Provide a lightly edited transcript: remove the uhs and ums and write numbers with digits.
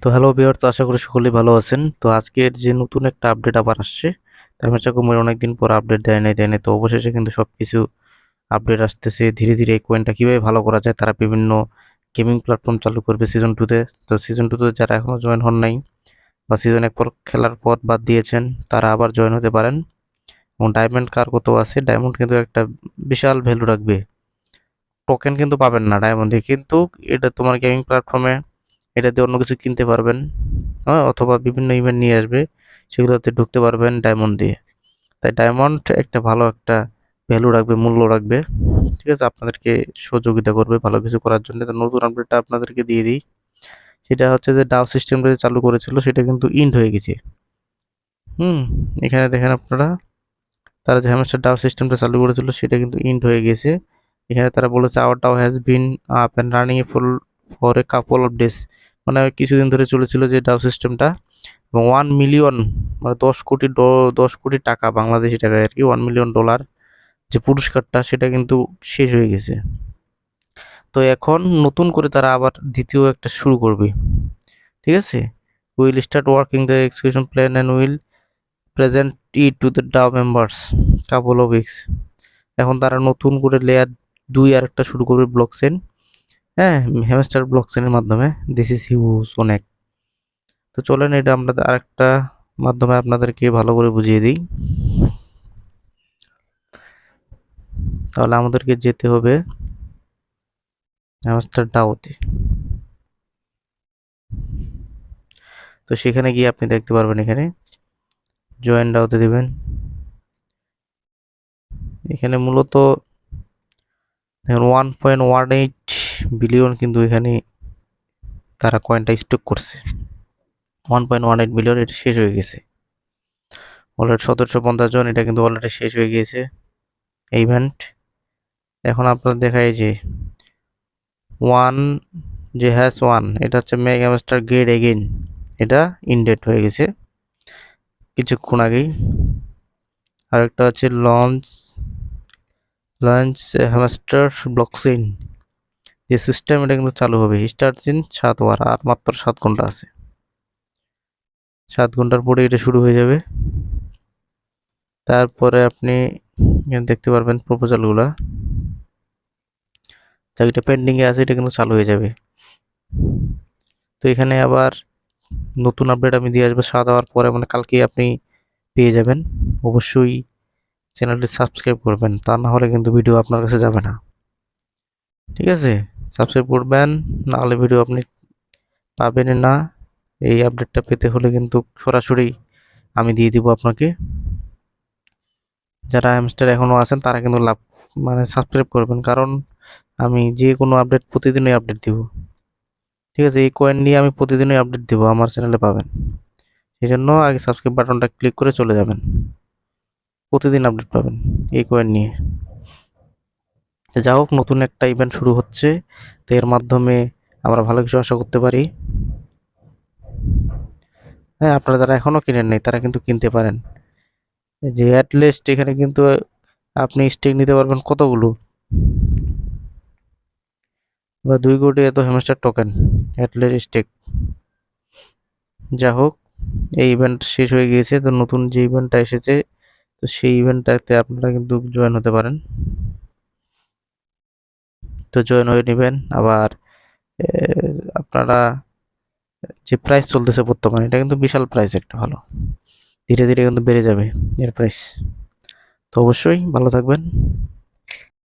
তো hello viewers, আশা করি সকলেই ভালো আছেন। তো আজকের যে নতুন একটা আপডেট আবার আসছে, তাইমাচা কুমির অনেকদিন পর আপডেট দেয় নাই, তো অবশেষে কিন্তু সবকিছু আপডেট আসতেছে। ধীরে ধীরে এই কয়েনটা কিভাবে ভালো করা যায়, তারা বিভিন্ন গেমিং প্ল্যাটফর্ম চালু করবে সিজন 2-তে। তো সিজন 2-তে যারা এখনো জয়েন হন নাই বা সিজন 1 পর খেলার পর বাদ দিয়েছেন, তারা আবার জয়েন হতে পারেন। এবং ডায়মন্ড কার কত আছে, ডায়মন্ড কিন্তু একটা বিশাল ভ্যালু রাখবে। টোকেন কিন্তু পাবেন না ডায়মন্ডে, কিন্তু এটা তোমার গেমিং প্ল্যাটফর্মে এটা দিয়ে অন্য কিছু কিনতে পারবেন। হ্যাঁ, অথবা বিভিন্ন ইভেন্ট নিয়ে আসবে, সেগুলোতে ঢুকতে পারবেন ডায়মন্ড দিয়ে। তাই ডায়মন্ড একটা ভালো একটা ভ্যালু রাখবে, মূল্য রাখবে। ঠিক আছে, আপনাদেরকে সহযোগিতা করবে ভালো কিছু করার জন্য। তো নতুন আপডেটটা আপনাদেরকে দিয়ে দিই। সেটা হচ্ছে যে ডাও সিস্টেমটা যে চালু করেছিল, সেটা কিন্তু ইন্ড হয়ে গেছে। এখানে দেখেন আপনারা, তারা যে হ্যামস্টার ডাও সিস্টেমটা চালু করেছিল সেটা কিন্তু ইন্ড হয়ে গেছে। এখানে তারা বলেছে our DAO has been up and running for a couple of days. মানে কিছুদিন ধরে চলেছিল যে ডাও সিস্টেমটা, এবং 1 মিলিয়ন, মানে 10 কোটি 10 কোটি টাকা, বাংলাদেশি টাকায় আর কি, $1 মিলিয়ন যে পুরস্কারটা, সেটা কিন্তু শেষ হয়ে গেছে। তো এখন নতুন করে তারা আবার দ্বিতীয় একটা শুরু করবে। ঠিক আছে, will start working the execution plan and will present it to the DAO members couple of weeks. এখন তারা নতুন করে লেয়ার 2 আর একটা শুরু করবে, ব্লকচেন। হ্যাঁ, হ্যামস্টার ব্লকচেনের মাধ্যমে। দিস ইজ হিউজ, অনেক। তো চলেন এটা আমরা আরেকটা মাধ্যমে আপনাদেরকে ভালো করে বুঝিয়ে দিই। তাহলে আমাদেরকে যেতে হবে হ্যামস্টার ডাওতে। তো সেখানে গিয়ে আপনি দেখতে পারবেন, এখানে জয়েন ডাওতে দিবেন। এখানে মূলত দেখুন 1.18 বিলিয়ন কিন্তু এখানে তারা কয়েনটা স্টক করছে। 1.18 বিলিয়ন, এটা শেষ হয়ে গেছে অলরেডি। 1750 জন, এটা কিন্তু অলরেডি শেষ হয়ে গিয়েছে এই ইভেন্ট। এখন আপনার দেখায় যে ওয়ান, যে হ্যাজ 1, এটা হচ্ছে মেগা হ্যামস্টার গ্রেড এগেইন, এটা ইনডেট হয়ে গেছে কিছুক্ষণ আগেই। আর একটা হচ্ছে লঞ্চ লঞ্চ হ্যামস্টার ব্লকচেইন যে সিস্টেম, এটা কিন্তু চালু হবে। স্টার্ট ইন 7 আওয়ার, আর মাত্র 7 ঘন্টা আছে। 7 ঘন্টার পরে এটা শুরু হয়ে যাবে। তারপরে আপনি এখানে দেখতে পারবেন প্রপোজালগুলা, যেটা পেন্ডিংয়ে আছে, এটা কিন্তু চালু হয়ে যাবে। তো এখানে আবার নতুন আপডেট আমি দিয়ে আসবো 7 আওয়ার পরে, মানে কালকেই আপনি পেয়ে যাবেন। অবশ্যই চ্যানেলটি সাবস্ক্রাইব করবেন, তা না হলে কিন্তু ভিডিও আপনার কাছে যাবে না। ঠিক আছে, সাবস্ক্রাইব করবেন, না হলে ভিডিও আপনি পাবেন না। এই আপডেটটা পেতে হলে কিন্তু সরাসরি আমি দিয়ে দিব আপনাকে। যারা হ্যামস্টার এখনও আছেন তারা কিন্তু মানে সাবস্ক্রাইব করবেন, কারণ আমি যে কোনো আপডেট প্রতিদিনই আপডেট দিব। ঠিক আছে, এই কয়েন নিয়ে আমি প্রতিদিনই আপডেট দিব, আমার চ্যানেলে পাবেন। সেই জন্য আগে সাবস্ক্রাইব বাটনটা ক্লিক করে চলে যাবেন, প্রতিদিন আপডেট পাবেন এই কয়েন নিয়ে। তো যা হোক, নতুন একটা ইভেন্ট শুরু হচ্ছে, তো এর মাধ্যমে আমরা ভালো কিছু আশা করতে পারি। হ্যাঁ, আপনারা যারা এখনও কিনেন নাই তারা কিন্তু কিনতে পারেন। যে অ্যাটলিস্ট এখানে কিন্তু আপনি স্টেক নিতে পারবেন কতগুলো, বা 2 কোটি এত হ্যামস্টার টোকেন অ্যাটলিস্ট স্টেক। যা হোক, এই ইভেন্ট শেষ হয়ে গিয়েছে, তো নতুন যে ইভেন্টটা এসেছে, তো সেই ইভেন্টটাতে আপনারা কিন্তু জয়েন হতে পারেন। তো জয়েন হয়ে নেবেন। আবার আপনারা যে প্রাইস চলতেছে বর্তমানে, এটা কিন্তু বিশাল প্রাইস একটা, ভালো। ধীরে ধীরে কিন্তু বেড়ে যাবে এর প্রাইস। তো অবশ্যই ভালো থাকবেন।